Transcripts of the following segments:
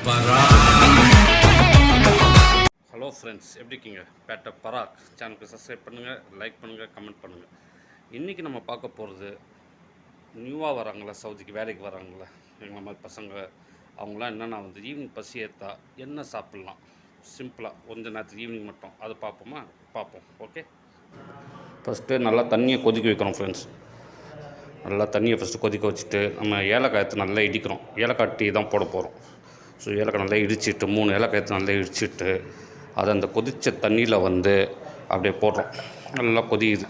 Hello friends, எப்படி இருக்கீங்க? பேட்ட பராக் சேனலுக்கு சப்ஸ்கிரைப் பண்ணுங்கள், லைக் பண்ணுங்கள், கமெண்ட் பண்ணுங்கள். இன்றைக்கி நம்ம பார்க்க போகிறது, நியூவாக வராங்களா, சவுதிக்கு வேலைக்கு வராங்களா எங்களை மாதிரி பசங்க, அவங்களாம் என்னென்னா ஈவினிங் பசி ஏற்றா என்ன சாப்பிட்லாம் சிம்பிளாக கொஞ்சம் நேரத்துக்கு ஈவினிங் மட்டும் அதை பார்ப்போம். ஓகே, ஃபஸ்ட்டு நல்லா தண்ணியை கொதிக்க வைக்கிறோம் ஃப்ரெண்ட்ஸ். நல்லா தண்ணியை ஃபஸ்ட்டு கொதிக்க வச்சுட்டு நம்ம ஏலக்காய் எடுத்து நல்லா இடிக்கிறோம். ஏலக்காய் டீ தான் போட போகிறோம். ஸோ ஏலக்காய் நல்லா இடிச்சிட்டு 3 ஏலக்காய் எடுத்து நல்லா இடிச்சிட்டு அதை அந்த கொதித்த தண்ணியில் அப்படியே போடுறோம். நல்லா கொதியுது.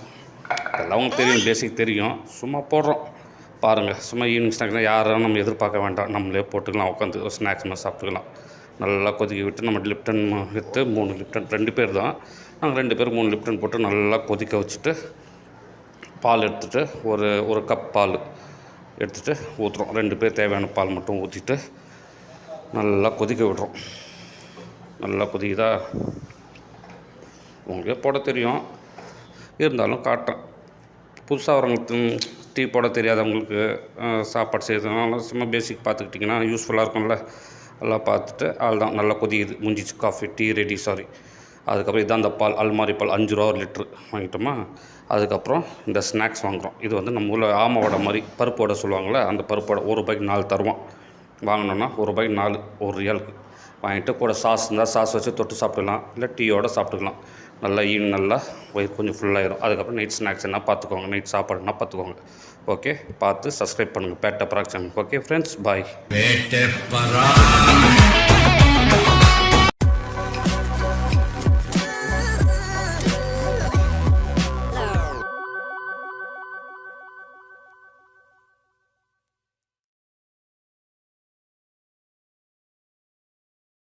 அதெல்லாம் அவங்களுக்கு தெரியும், பேசிக் தெரியும், சும்மா போடுறோம் பாருங்கள். சும்மா ஈவினிங் ஸ்நாக்ஸ்னால் யாரும் நம்ம எதிர்பார்க்க வேண்டாம், நம்மளே போட்டுக்கலாம், உட்காந்து ஒரு ஸ்நாக்ஸ் மாதிரி சாப்பிட்டுக்கலாம். நல்லா கொதிக்க விட்டு நம்ம லிப்டன் எடுத்து 3 லிப்டன், 2 பேர் தான் நாங்கள், 2 பேர் 3 லிப்டன் போட்டு நல்லா கொதிக்க வச்சுட்டு பால் எடுத்துகிட்டு ஒரு கப் பால் எடுத்துகிட்டு ஊற்றுறோம். 2 பேர் தேவையான பால் மட்டும் ஊற்றிட்டு நல்லா கொதிக்க விடுறோம். நல்லா கொதிக்குதா, உங்களுக்கே போட தெரியும், இருந்தாலும் காட்டுறேன். புதுசாக வரவங்களுக்கு டீ போட தெரியாதவங்களுக்கு சாப்பாடு செய்யறதுனால சும்மா பேசிக் பார்த்துக்கிட்டிங்கன்னா யூஸ்ஃபுல்லாக இருக்கும்ல. எல்லாம் பார்த்துட்டு தான் நல்லா கொதிக்குது, முடிஞ்சிச்சு, காஃபி டீ ரெடி. அதுக்கப்புறம் இதான் அந்த பால், அல்மாரி பால் 5 ரூபா 1 லிட்ரு வாங்கிட்டோமா. அதுக்கப்புறம் இந்த ஸ்நாக்ஸ் வாங்குகிறோம். இது நம்ம ஊரில் ஆமை வடை மாதிரி பருப்பு வடை சொல்லுவாங்கள்ல, அந்த பருப்பு வடை 1 ரூபாய்க்கு 4 தருவோம். வாங்கினோன்னா 1 ரூபாய்க்கு 4, 1 ரியாலுக்கு வாங்கிட்டு கூட சாஸ் இருந்தால் சாஸ் வச்சு தொட்டு சாப்பிட்டுக்கலாம், இல்லை டீயோடு சாப்பிட்டுக்கலாம். நல்லா ஈவினிங் நல்லா வயிறு கொஞ்சம் ஃபுல்லாகிடும். அதுக்கப்புறம் நைட் ஸ்நாக்ஸ் என்ன பார்த்துக்கோங்க, நைட் சாப்பாடுனா பார்த்துக்கோங்க. ஓகே, பார்த்து சப்ஸ்கிரைப் பண்ணுங்கள் பேட்ட பராக் சேனல். ஓகே ஃப்ரெண்ட்ஸ், பாய்.